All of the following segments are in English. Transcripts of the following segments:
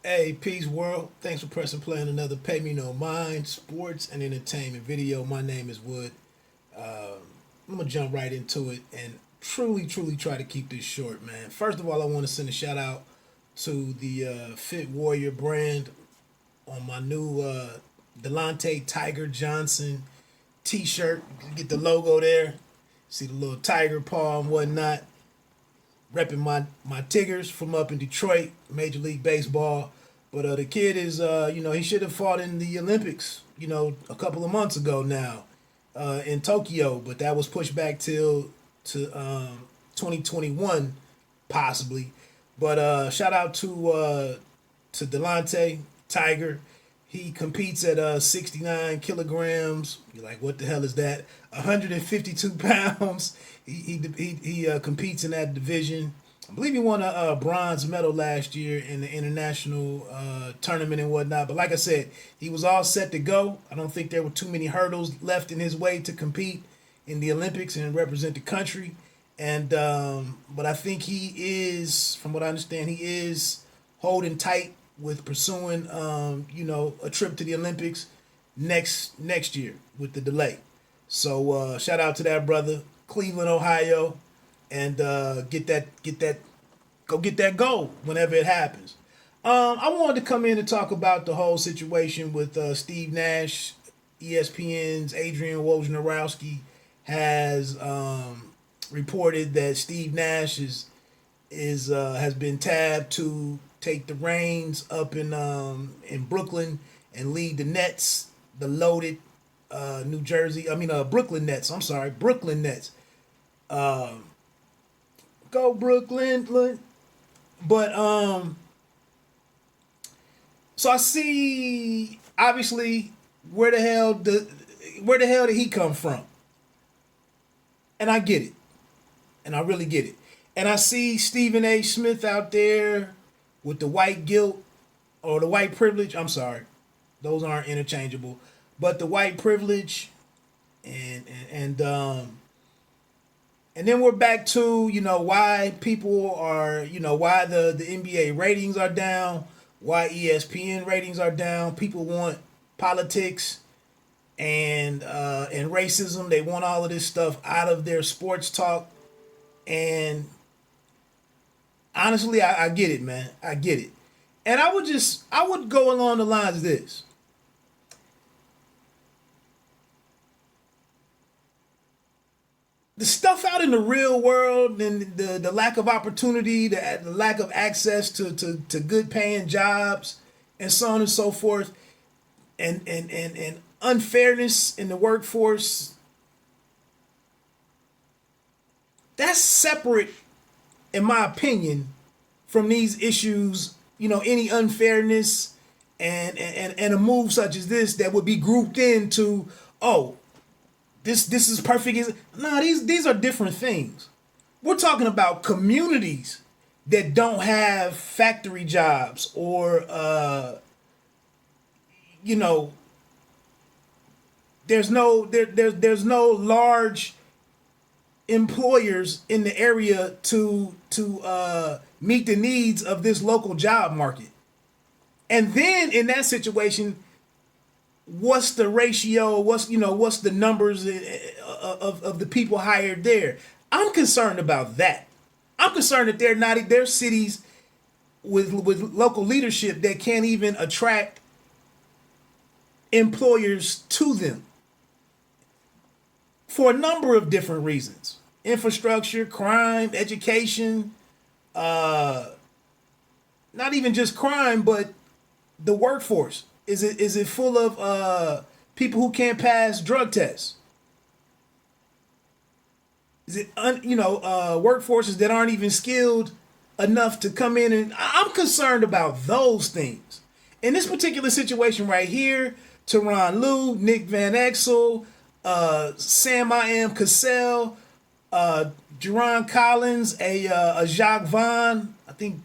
Hey, peace world. Thanks for pressing play on another Pay Me No Mind sports and entertainment video. My name is Wood. I'm gonna jump right into it and truly try to keep this short, man. First of all, I want to send a shout out to the Fit Warrior brand on my new Delonte Tiger Johnson T-shirt. Get the logo there. See the little tiger paw and whatnot. Repping my Tigers from up in Detroit, Major League Baseball. But the kid is, he should have fought in the Olympics, a couple of months ago now, in Tokyo. But that was pushed back till to 2021, possibly. But shout out to Delonte Tiger. He competes at 69 kilograms. You're like, what the hell is that? 152 pounds. He competes in that division. I believe he won a bronze medal last year in the international tournament and whatnot. But like I said, he was all set to go. I don't think there were too many hurdles left in his way to compete in the Olympics and represent the country. And but I think he is, from what I understand, he is holding tight with pursuing, a trip to the Olympics next year with the delay. So shout out to that brother, Cleveland, Ohio, and go get that goal whenever it happens. I wanted to come in and talk about the whole situation with Steve Nash. ESPN's Adrian Wojnarowski has reported that Steve Nash has been tabbed to take the reins up in Brooklyn and lead the Nets, the loaded Brooklyn Nets. I'm sorry, Brooklyn Nets. Go Brooklyn. But so I see obviously where the hell did he come from? And I get it. And I really get it. And I see Stephen A. Smith out there with the white guilt or the white privilege. I'm sorry. Those aren't interchangeable. But the white privilege and then we're back to, why people are, why the NBA ratings are down, why ESPN ratings are down. People want politics and racism. They want all of this stuff out of their sports talk. And honestly, I get it, man. I get it. And I would go along the lines of this. The stuff out in the real world and the lack of opportunity, the lack of access to good paying jobs and so on and so forth, and unfairness in the workforce, that's separate, in my opinion, from these issues, any unfairness and a move such as this that would be grouped into, oh, this is perfect. No, these are different things. We're talking about communities that don't have factory jobs or there's no large employers in the area to meet the needs of this local job market. And then in that situation, what's the ratio? What's the numbers of the people hired there? I'm concerned about that. I'm concerned that they're cities with local leadership that can't even attract employers to them for a number of different reasons: infrastructure, crime, education. Not even just crime, but the workforce. Is it full of people who can't pass drug tests? Is it workforces that aren't even skilled enough to come in? And I'm concerned about those things. In this particular situation right here, Tyronn Lue, Nick Van Exel, Sam I Am Cassell, Jerron Collins, a Jacques Vaughn, I think.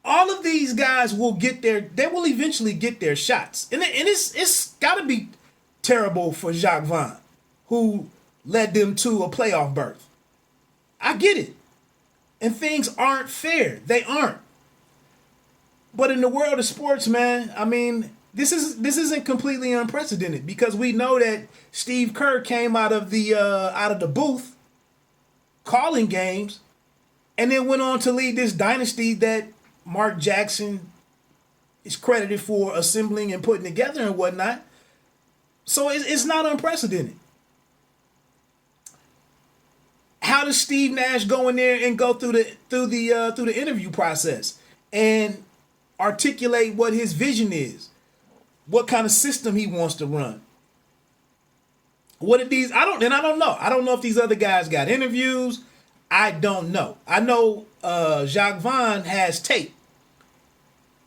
All of these guys will eventually get their shots. And it's got to be terrible for Jacques Vaughn, who led them to a playoff berth. I get it. And things aren't fair. They aren't. But in the world of sports, man, I mean, this isn't completely unprecedented because we know that Steve Kerr came out of the booth calling games, and then went on to lead this dynasty that Mark Jackson is credited for assembling and putting together and whatnot. So it's not unprecedented. How does Steve Nash go in there and go through the interview process and articulate what his vision is, what kind of system he wants to run? What did these? I don't know. I don't know if these other guys got interviews. I don't know. I know Jacques Vaughn has tape.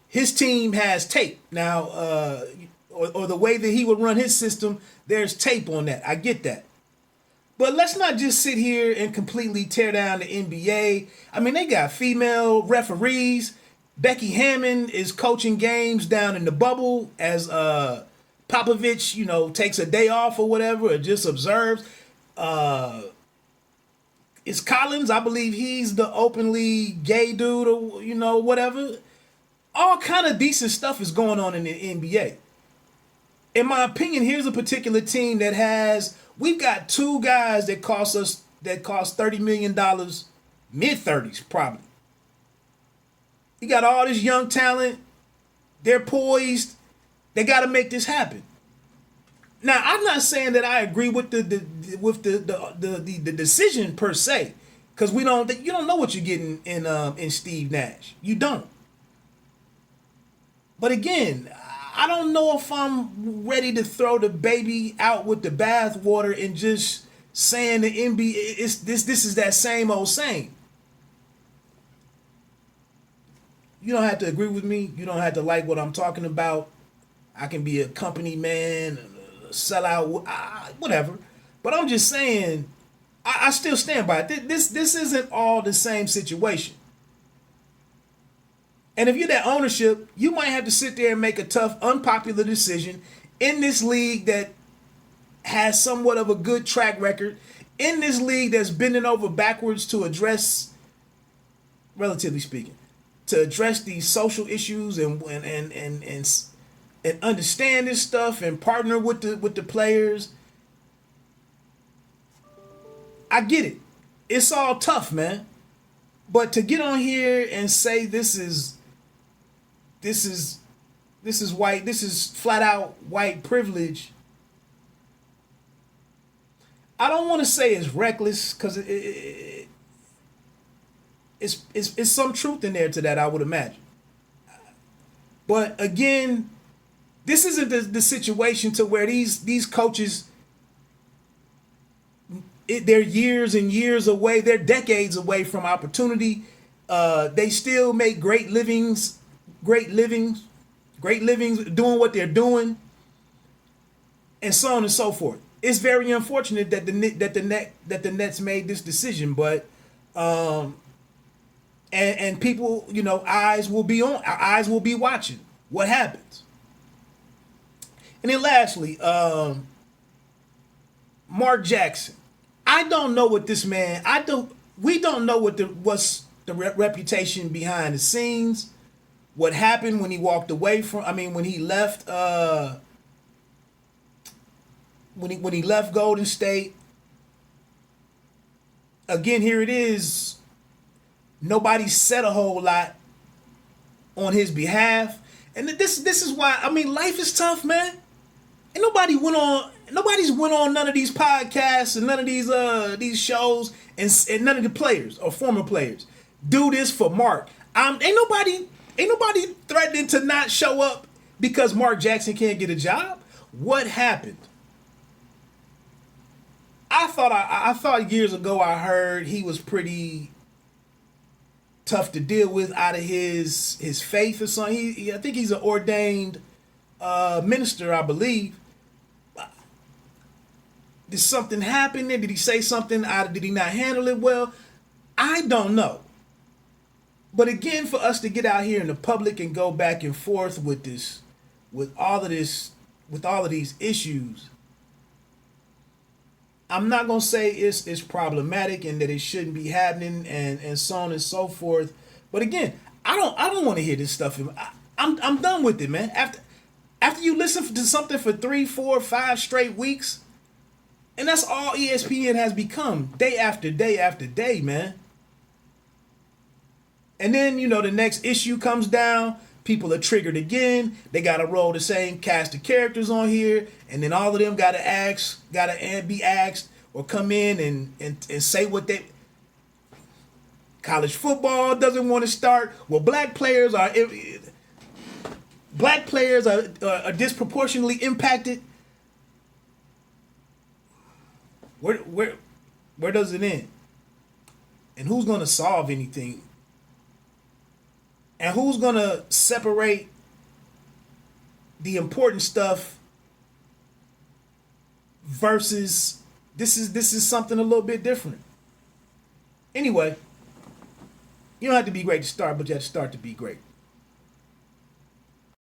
His team has tape now, or the way that he would run his system. There's tape on that. I get that. But let's not just sit here and completely tear down the NBA. I mean, they got female referees. Becky Hammond is coaching games down in the bubble as Popovich, takes a day off or whatever, or just observes. It's Collins, I believe he's the openly gay dude or, whatever. All kind of decent stuff is going on in the NBA. In my opinion, here's a particular team we've got two guys that cost $30 million, mid-30s probably. You got all this young talent. They're poised. They got to make this happen. Now, I'm not saying that I agree with the decision per se, because you don't know what you're getting in Steve Nash. You don't. But again, I don't know if I'm ready to throw the baby out with the bathwater and just saying the NBA this is that same old same. You don't have to agree with me. You don't have to like what I'm talking about. I can be a company man, sell out, whatever. But I'm just saying, I still stand by it. This isn't all the same situation. And if you're that ownership, you might have to sit there and make a tough, unpopular decision in this league that has somewhat of a good track record, in this league that's bending over backwards to address, relatively speaking, to address these social issues and understand this stuff and partner with the players. I get it. It's all tough, man. But to get on here and say this is white, this is flat out white privilege, I don't want to say it's reckless, because it's some truth in there to that, I would imagine. But again, this isn't the situation to where these coaches, they're years and years away, they're decades away from opportunity. They still make great livings doing what they're doing, and so on and so forth. It's very unfortunate that the Nets made this decision, but and people, eyes will be watching what happens. And then lastly, Mark Jackson. I don't know what this man. We don't know what's the reputation behind the scenes. What happened when he walked away from? When he left. When he left Golden State. Again, here it is. Nobody said a whole lot on his behalf, and this is why. Life is tough, man. And nobody's went on none of these podcasts and none of these shows, and none of the players or former players do this for Mark. Ain't nobody threatening to not show up because Mark Jackson can't get a job. What happened? I thought years ago I heard he was pretty tough to deal with out of his faith or something. I think he's an ordained minister, I believe. Did something happen there? Did he say something? Did he not handle it well? I don't know. But again, for us to get out here in the public and go back and forth with all of these issues, I'm not gonna say it's problematic and that it shouldn't be happening and so on and so forth. But again, I don't want to hear this stuff. I'm done with it, man. After you listen to something for 3, 4, 5 straight weeks, and that's all ESPN has become, day after day after day, man. And then, the next issue comes down, people are triggered again. They got to roll the same cast of characters on here, and then all of them got to be asked or come in and say what they. College football doesn't want to start. Well, black players are disproportionately impacted. Where does it end? And who's going to solve anything? And who's going to separate the important stuff versus this is something a little bit different? Anyway, you don't have to be great to start, but you have to start to be great.